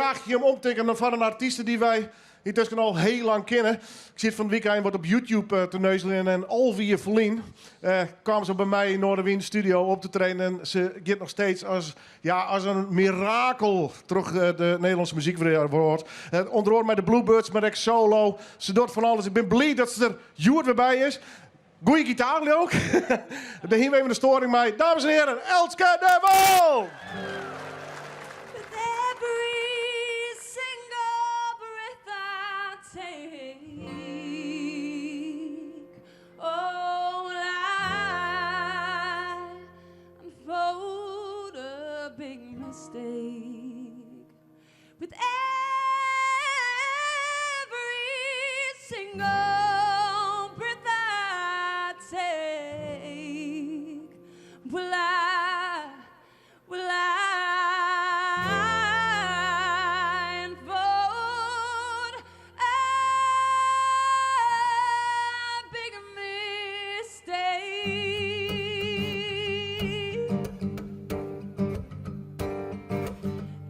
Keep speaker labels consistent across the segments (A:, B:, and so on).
A: graag je hem omtekenen van een artiest die wij intussen al heel lang kennen. Ik zit van het weekend wat op YouTube te neuzelen en Alvie Verlien kwam ze bij mij in Noorderwind studio op te trainen en ze gaat nog steeds als een mirakel terug de Nederlandse muziekwereld. Onder met de Bluebirds, met ex solo. Ze doet van alles. Ik ben blij dat ze er Joert weer bij is. Goeie gitaar ook. Daar hier even de storing mee. Dames en heren, Elske de Vol!
B: With every single breath I take, will I unfold a big mistake.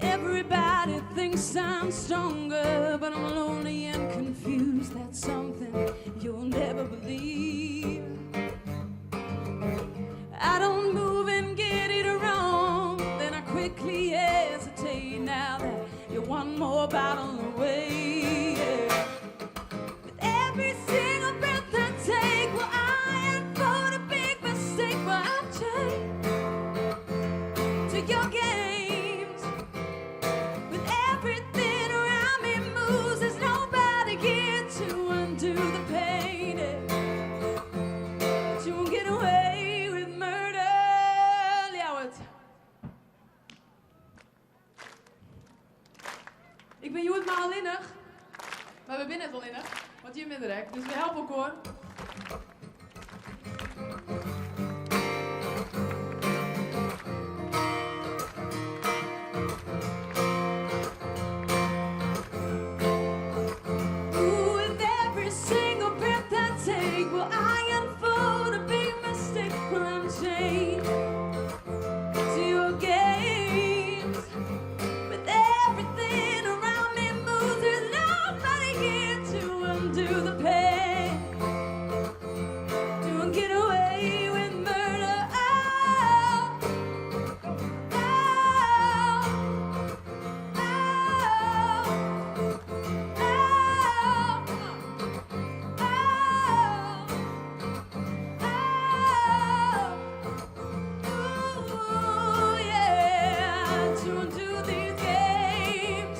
B: Everybody thinks I'm stronger, but I'm lonely and confused. That's something you'll never believe. I don't move and get it wrong, then I quickly hesitate now that you're one more bottle away. Yeah. With every single breath I take, well, I unfold a big mistake, but I'm chained to your games. With everything around me moves, there's nobody here to undo the pain. But you won't get away with murder. Ljouwert. Ik ben Joert maar alleenig. Maar we zijn net wel innig, want je bent direct. Dus we helpen elkaar. Ooh, with every single breath I take, will I unfold a big mistake when I'm chained to your games. With everything around me moves, there's nobody here to undo the pain. To get away with murder. Oh, oh, oh, yeah, to undo these games.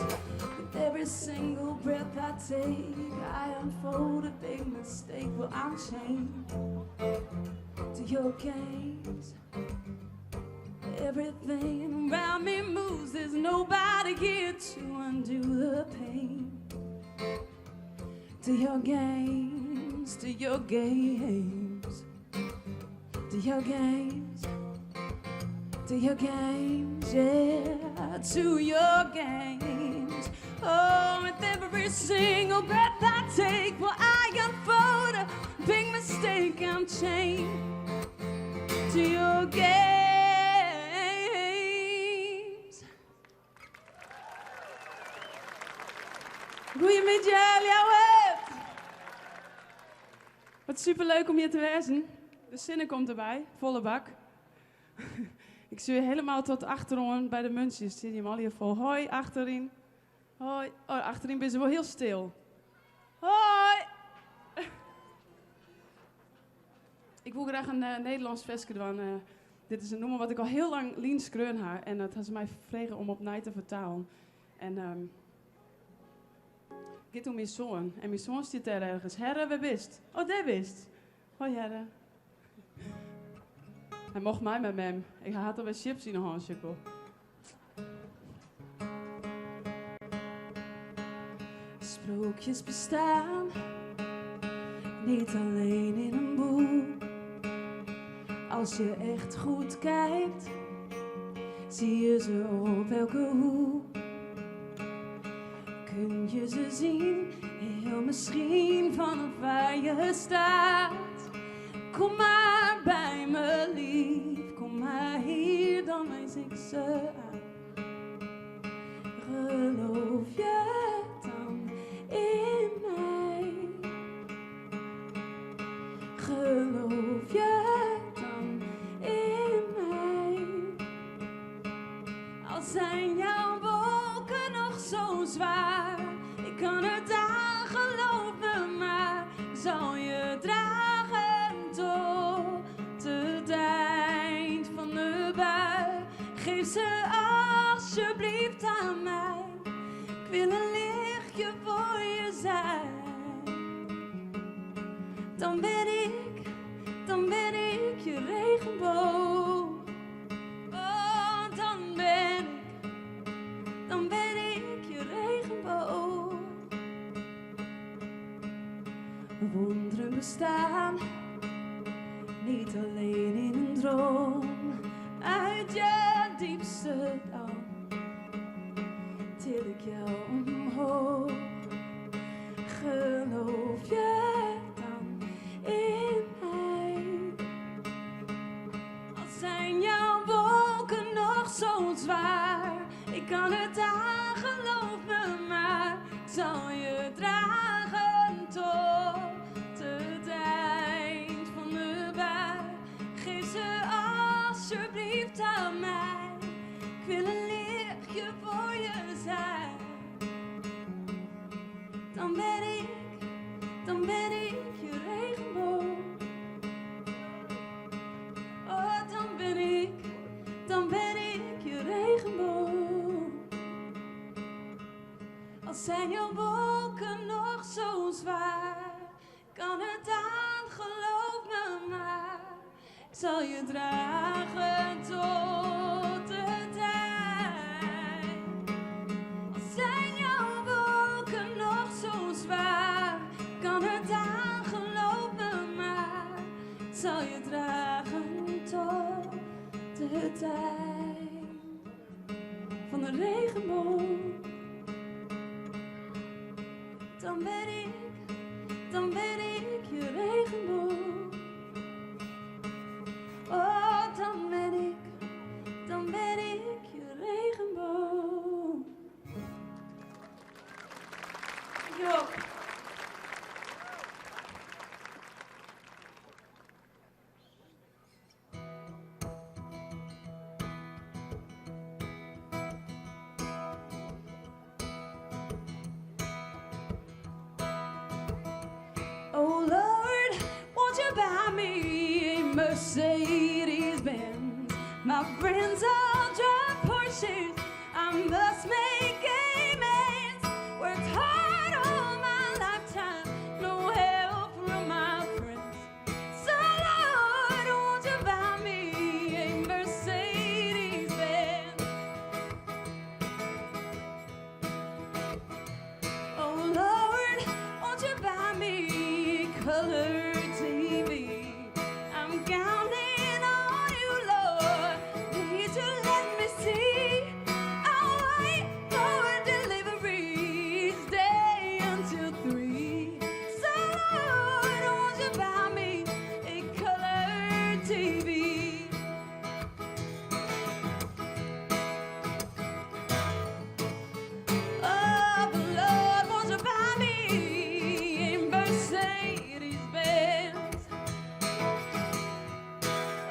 B: With every single breath I take, I unfold a big mistake. Well, I'm chained to your games. Everything around me moves, there's nobody here to undo the pain. To your games, to your games, to your games, to your games, yeah, to your games. Oh, with every single breath I take, well, I unfold a big mistake. I'm chained to your games. Goedemiddag, Ljouwert. Wat superleuk om hier te wezen. De zinnen komt erbij, volle bak. Ik zie je helemaal tot achterom bij de muntjes. Zie je hem al hier vol. Hoi, achterin. Hoi. Oh, achterin ben ze wel heel stil. Hoi. Ik wil graag een Nederlands versje doen. Dit is een nummer wat ik al heel lang Lien skreun haar. En dat had ze mij gevraagd om op mij te vertalen. En dit om mijn zoon. En mijn zoon zit daar ergens. Herre, waar bist? Oh, daar bist. Hoi, Herre. Hij mocht mij met hem. Ik had er bij chips in een handje. Sprookjes bestaan niet alleen in een boek. Als je echt goed kijkt, zie je ze op elke hoek. Kun je ze zien, heel misschien vanaf waar je staat. Kom maar bij me lief, kom maar hier, dan wijs ik ze aan. Geloof kan het aan, geloof me maar. Zal je dragen tot het eind van de bui. Geef ze alsjeblieft aan mij. Ik wil een lichtje voor je zijn. Dan ben ik je regenboog. Oh, dan ben ik je regenboog. Wonderen bestaan, niet alleen in een droom. Uit je diepste dal til ik jou omhoog. Geloof je dan in mij? Al zijn jouw wolken nog zo zwaar, ik kan het aan, geloof me maar. Ik zal je dragen tot het eind van de bui. Geef ze alsjeblieft aan mij. Ik wil een lichtje voor je zijn. Dan ben ik je regenboog. Oh, dan ben ik je regenboog. Al zijn jouw wolken nog zo zwaar, kan het aan, geloof me maar. Ik zal je dragen tot het eind. Al zijn jouw wolken nog zo zwaar, kan het aan, geloof me maar. Ik zal je dragen tot het eind van de regenboog. Dan ben ik je regenboog. Oh, dan ben ik je regenboog. Dankjewel. Oh Lord, won't you buy me a Mercedes-Benz? My friends all drive Porsches, I must make amends. Worked hard all my lifetime, no help from my friends. So Lord, won't you buy me a Mercedes-Benz? Oh Lord, won't you buy me color TV? I'm counting on you, Lord. Please you let me see. I'll wait for delivery, stay until 3. So Lord, won't you buy me a color TV? Oh, but Lord, won't you buy me a Mercedes-Benz?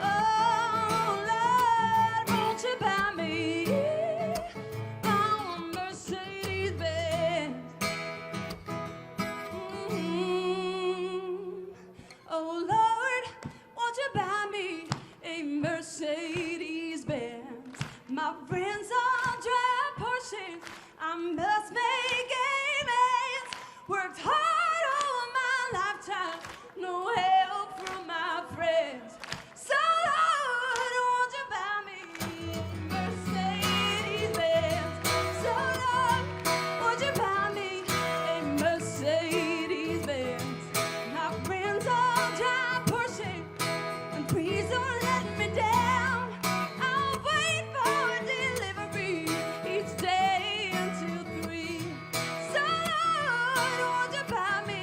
B: Oh, Lord, won't you buy me a Mercedes-Benz? Oh, Lord, won't you buy me a Mercedes-Benz? My friends all drive Porsches, I must make amends. Worked hard all my lifetime, no help from my friends. So Lord, won't you buy me a Mercedes-Benz? So Lord, won't you buy me a Mercedes-Benz? My friends all drive Porsche, and please don't let me down. I'll wait for delivery each day until 3. So Lord, won't you buy me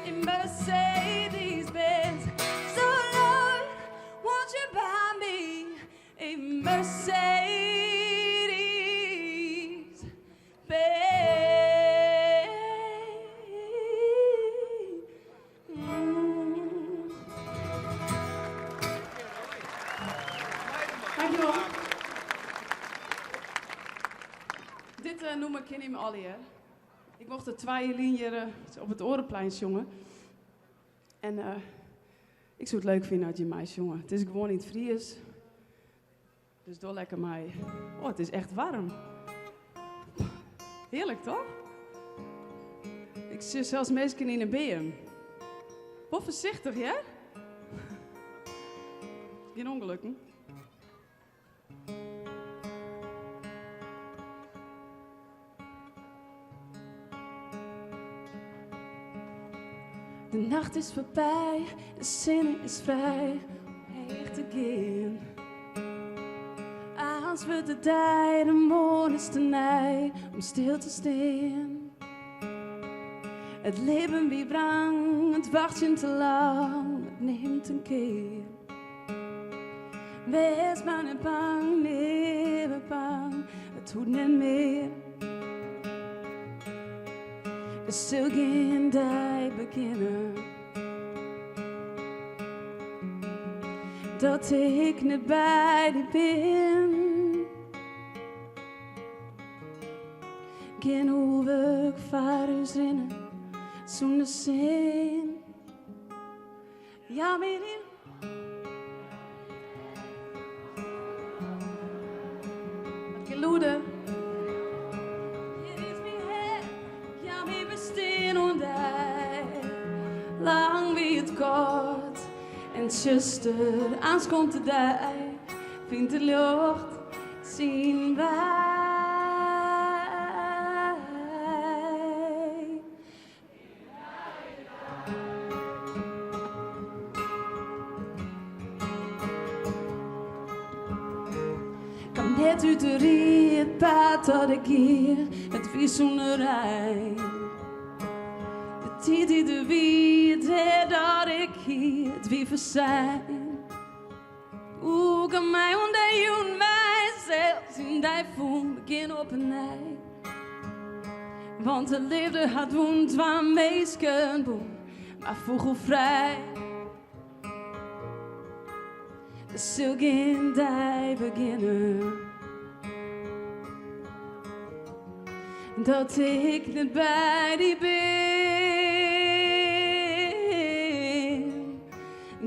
B: a Mercedes-Benz? So Lord, won't you buy me a Dankjewel. Dit noem ik Kenny Ollie, hè. Ik mocht er 2 liederen op het Orenplein zongen. En ik zou het leuk vinden als je mij zongen. Het is gewoon niet Fries. Dus doe lekker mij. Oh, het is echt warm. Heerlijk, toch? Ik zit zelfs mensen in een BM. Wat voorzichtig, ja? Geen ongelukken. De nacht is voorbij, de zin is vrij om heen te gaan. Als we de tijd, de morgen is te nij om stil te staan. Het leven wie brang, het wachtje te lang, het neemt een keer. Wees maar niet bang, nee, we bang, het doet niet meer. Er zal geen dag beginnen dat ik niet bij die ben. Geen hoeveel vaarhuis rennen zonder zin. Ja, meneer. Geluiden. Lang wie het kort en zuster, ans komt de dag, vindt de lucht, zien wij. Kom net uit de rie, het pad dat ik hier, het wie zonder rij. Die de wie, het dat ik hier, het wie verzijn. Hoe kan mij onder je mij zelfs in die voel begin op een ei. Want het liefde had woont waar meesken boem, maar vogelvrij. Er zal geen dag beginnen dat ik niet bij die ben.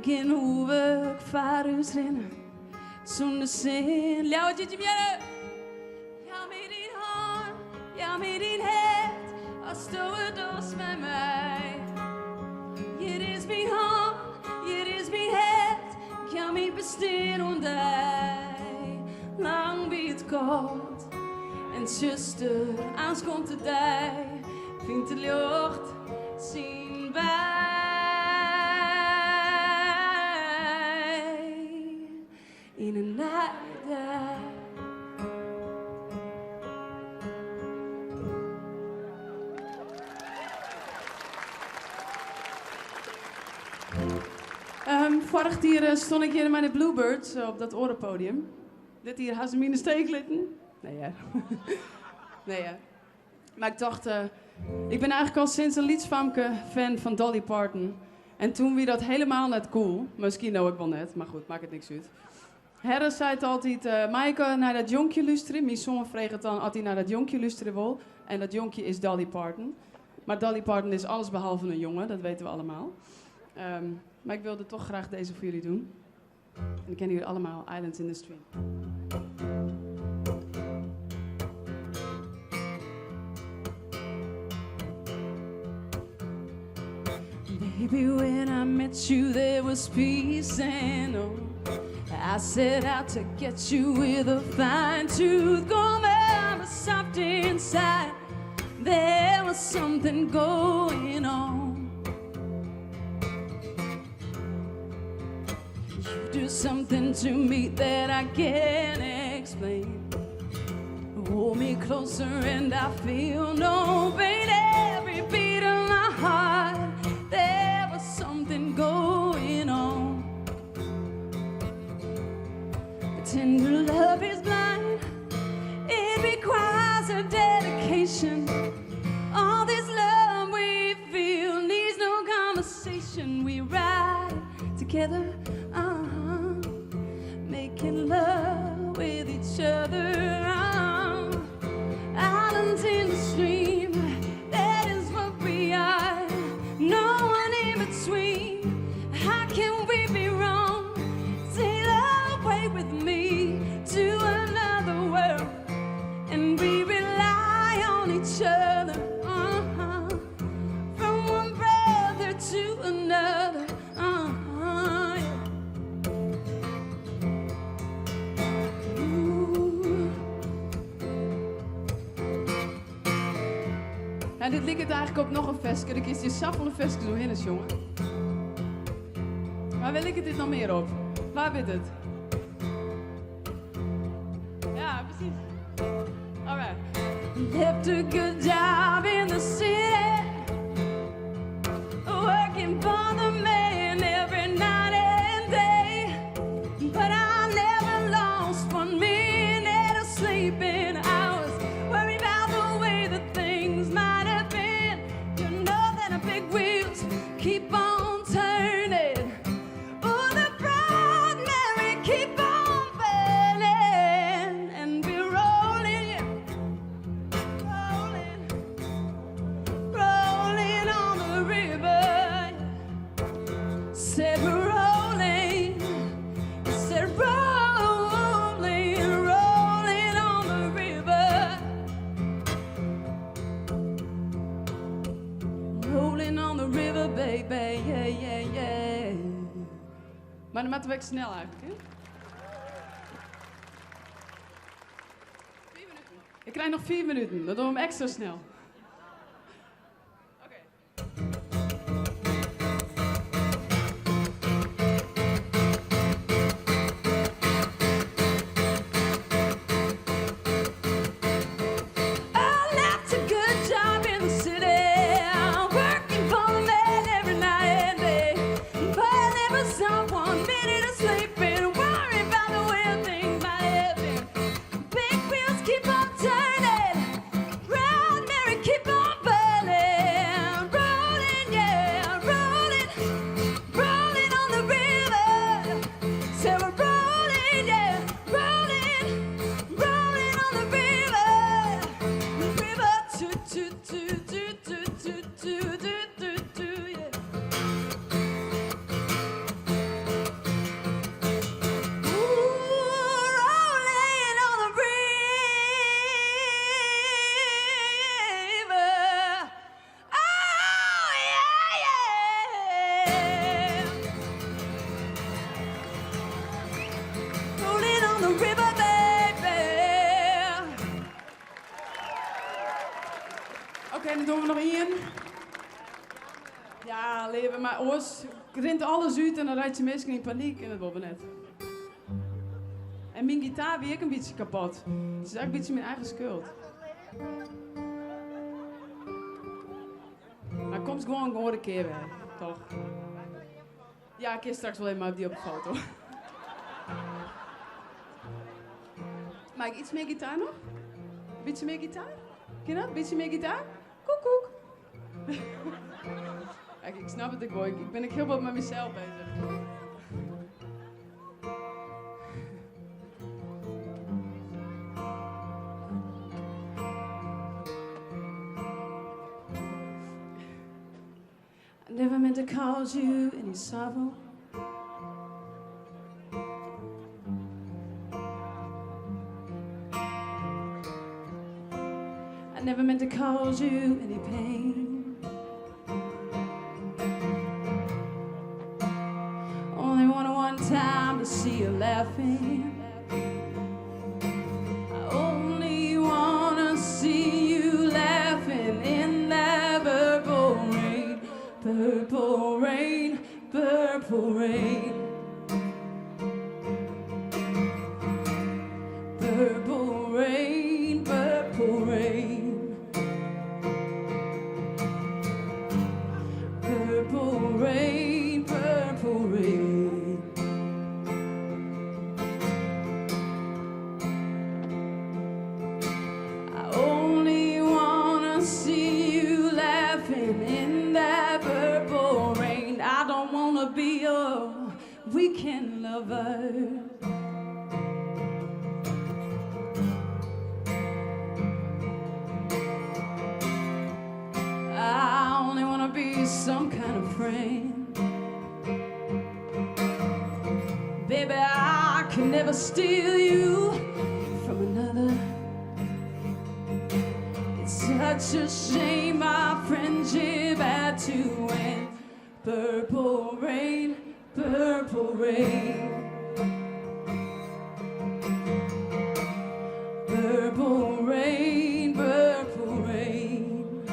B: Geen hoeveel vaarhuis rennen zonder zin. Ljouwt je miele. Ja, met die hand, ja, met die het, als het dos met mij. Hier is mijn hand, hier is mijn het, ik kan me bestaan onder. Lang wie het kort. En zuster, ans komt de dag, vindt de lucht, zien wij. In een nachtdag. Vorig jaar stond ik hier met de Bluebirds op dat orenpodium. Dit hier had ze me in de steek litten. Nee, ja. Nee, ja. Maar ik dacht, ik ben eigenlijk al sinds een liedspamke fan van Dolly Parton. En toen wie dat helemaal net cool. Misschien nou ik wel net, maar goed, maakt het niks uit. Harris zei het altijd, Maaike naar dat jonkje luisteren. Mijn zoon vreeg het dan als hij naar dat jonkje luisteren wil. En dat jonkje is Dolly Parton. Maar Dolly Parton is alles behalve een jongen, dat weten we allemaal. Maar ik wilde toch graag deze voor jullie doen. En ik ken jullie allemaal, Islands in the Stream. Baby, when I met you, there was peace and I set out to get you with a fine tooth comb. I was soft inside. There was something going on. You do something to me that I can't explain. Hold me closer and I feel no pain. Every beat of my heart, there was something going on. Tender love is blind. It requires a dedication. All this love we feel needs no conversation. We ride together, making love with each other. Islands in the stream. each other, from one brother to another, yeah. Ooh. Ja, dit liedje eigenlijk ook nog een versje. Ik kies je sappele versje zo heen, jongen. Waar wil ik het dit nog meer op? Waar weet het? Ja, precies. Alright. Left a good job in the city, working for the man every night and day. But I never lost 1 minute of sleeping. I was worried about the way that things might have been. You know that the big wheels keep on turning. Oh, the proud Mary keep on burning, and we're rolling, yeah. Rolling on the river. Said we're rolling, said rolling, rolling on the river. Rolling on the river, baby, yeah, yeah, yeah. Maar dan moeten we snel eigenlijk, hè? 4 minuten. Ik krijg nog 4 minuten, dan doen we hem extra snel. I left a good job in the city, working for the man every night and day. But I never stopped 1 minute of sleeping, worried about the way things might have been. Big wheels keep on turning, round Mary keep on burning, rolling, yeah, rolling, rolling on the river. So we're rolling, yeah, rolling, rolling on the river. River, yeah. Ooh, rolling on the river. Oh, yeah, yeah. Rolling on the river, baby. Oké, dan doen we nog één. Ja, leven, maar oors rint alles uit en dan rijdt je mensen in paniek in het bobbenet. En mijn gitaar weer een beetje kapot. Het is eigenlijk een beetje mijn eigen schuld. Maar komt gewoon een keer weg, toch? Ja, ik keer straks wel even die op de foto. Maak ik iets meer gitaar nog? Beetje meer gitaar? Ken je dat? Beetje meer gitaar? Koek, koek. Kijk, ik snap het, ik ben heel wat met mezelf bezig. I never meant to cause you any sorrow. I never meant to cause you any pain. Only wanted 1 time to see you laughing. I only wanna see you laughing in that purple rain, purple rain, purple rain. Purple rain, purple rain. Purple rain, purple rain. I only wanna see you laughing in that purple rain. I don't wanna be your weekend lover. I only wanna be some kind of friend. Baby, I can never steal you from another. It's such a shame our friendship had to end. Purple rain, purple rain. Purple rain, purple rain.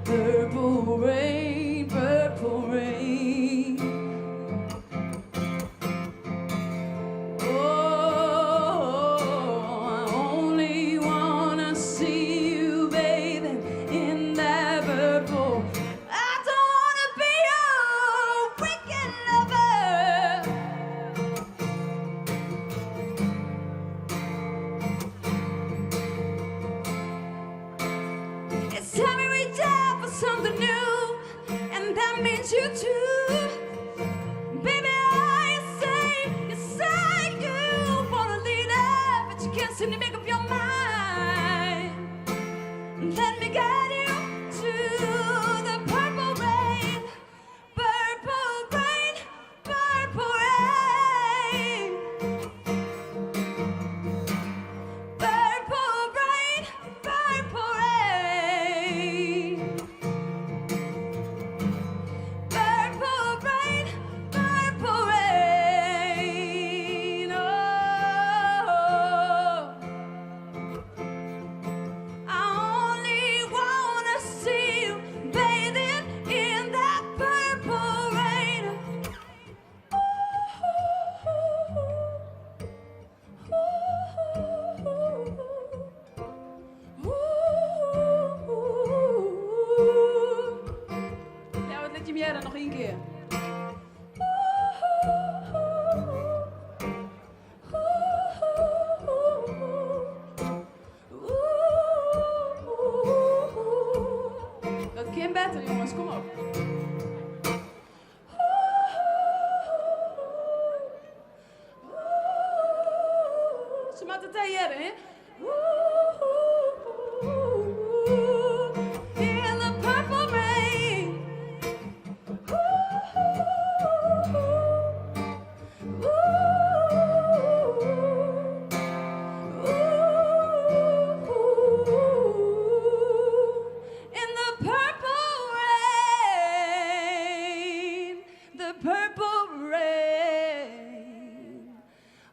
B: Purple rain, purple rain. Oh, I only wanna see you bathing in that purple. I don't wanna be your wicked lover. It's time we reach out for something new, and that means you too. Baby, I say you wanna lead up, but you can't seem to make up your mind. Let me guide you to the purple rain, purple rain, purple rain. Purple rain, purple rain. Purple rain, purple rain. Oh, I only wanna see you bathing in that purple rain. Ja, wat let je meer dan nog één keer? Dat kan beter, jongens, kom op. Ze moeten het hier, hè? In the purple rain. In the purple rain, the purple rain.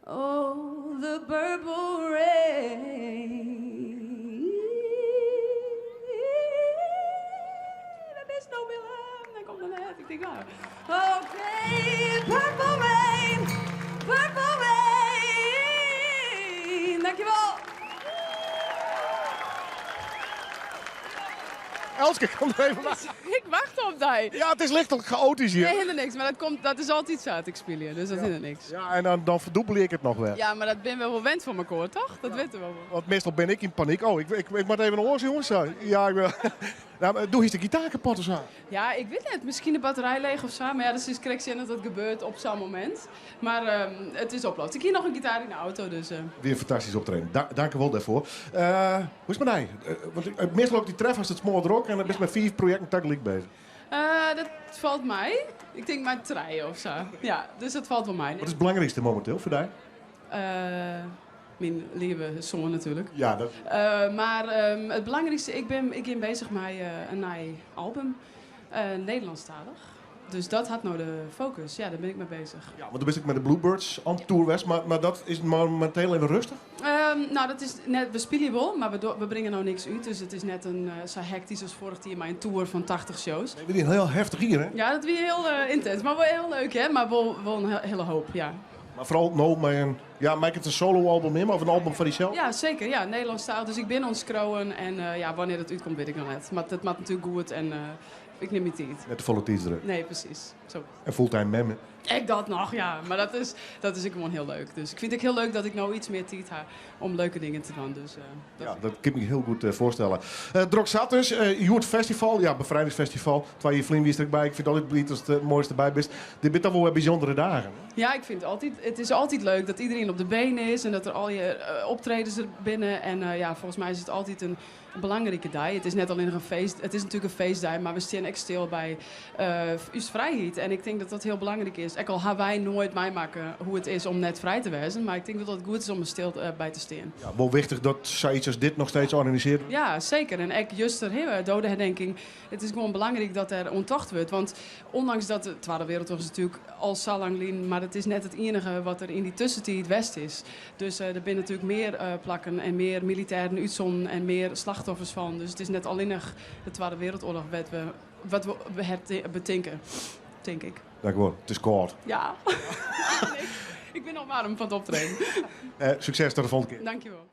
B: Oh, the purple rain. Dat is nog meer aan. Dan komt er net. Ik denk, nou. Oké, purple rain, purple rain. Dankjewel.
A: Elske, kom er even bij.
C: Ik wacht op die.
A: Ja, het is lichtelijk chaotisch hier.
C: Nee, hinder niks. Maar dat is altijd zo uit ik spelen, dus dat hinder niks.
A: Ja, en dan verdoepel ik het nog weer.
C: Ja, maar dat ben we wel wend van elkaar, toch? Dat weten we wel.
A: Want meestal ben ik in paniek. Oh, ik moet even een oor, jongens. Ja, ik ben... Nou, maar doe eens de gitaar kapot of zo.
C: Ja, ik weet niet. Misschien de batterij leeg of zo. Maar ja, dat is correct zien dat dat gebeurt op zo'n moment. Maar het is oplost. Ik hier nog een gitaar in de auto, dus...
A: Weer fantastisch optreden. Dank u wel daarvoor. Hoe is het met mij? Want meestal ook die tref als het small rock en dan ben je met 4 projecten tegelijk bezig.
C: dat valt mij. Ik denk maar 3 of zo. Ja, dus dat valt wel mij.
A: Wat is het belangrijkste momenteel voor jou?
C: Mijn lieve zoon natuurlijk.
A: Ja, dat...
C: Maar het belangrijkste, ik ben bezig met een nieuw album. Nederlandstalig. Dus dat had nou de focus. Ja, daar ben ik mee bezig.
A: Ja, want dan ben ik met de Bluebirds aan tour west, maar dat is momenteel even rustig.
C: Nou, dat is net, we spelen wel, maar we brengen nou niks uit. Dus het is net zo hectisch als vorig jaar, maar een tour van 80 shows.
A: We zijn heel heftig hier, hè?
C: Ja, dat is heel intens, maar wel heel leuk, hè? Maar wel een hele hoop, ja.
A: Maar vooral nou met een... Ja, maak het een solo-album in, of een album van jezelf?
C: Ja, zeker. Ja, Nederlandstalig. Dus ik ben ontskroen en ja, wanneer het uitkomt weet ik nog net. Maar het maakt natuurlijk goed en ik neem niet tijd.
A: Net de volle tijd erin.
C: Nee, precies. Zo.
A: En fulltime memmen.
C: Ik dat nog, ja. Maar dat is gewoon heel leuk. Dus ik vind het heel leuk dat ik nou iets meer tijd heb om leuke dingen te doen. Dus,
A: ja, dat kan ik me heel goed voorstellen. Drok zat dus, Joert Festival, ja, bevrijdingsfestival. Terwijl je vriend erbij. Ik vind het altijd blij als het mooiste bij bent. Dit bent dan wel bijzondere dagen.
C: Ja, ik vind het is altijd leuk dat iedereen op de benen is en dat er al je optredens er binnen. En volgens mij is het altijd een belangrijke dag. Het is net alleen nog een feest. Het is natuurlijk een feestdag, maar we staan echt stil bij uw vrijheid. En ik denk dat dat heel belangrijk is. Ook al hebben wij nooit meemaken hoe het is om net vrij te wezen, maar ik denk dat het goed is om er stil bij te staan.
A: Ja, wel wichtig dat zoiets als dit nog steeds organiseren.
C: Ja, zeker. En ook juist er dodenherdenking. Het is gewoon belangrijk dat er onttocht wordt. Want ondanks dat de Tweede Wereldoorlog is natuurlijk al zo lang geleden, maar het is net het enige wat er in die tussentijd west is. Dus er zijn natuurlijk meer plakken en meer militairen uitzonden en meer slachtoffers van. Dus het is net alleen nog de Tweede Wereldoorlog wat we bedenken, denk ik.
A: Dank u wel. Het is koud.
C: Ja. Ik ben al warm van het optreden.
A: Succes tot de volgende keer.
C: Dankjewel.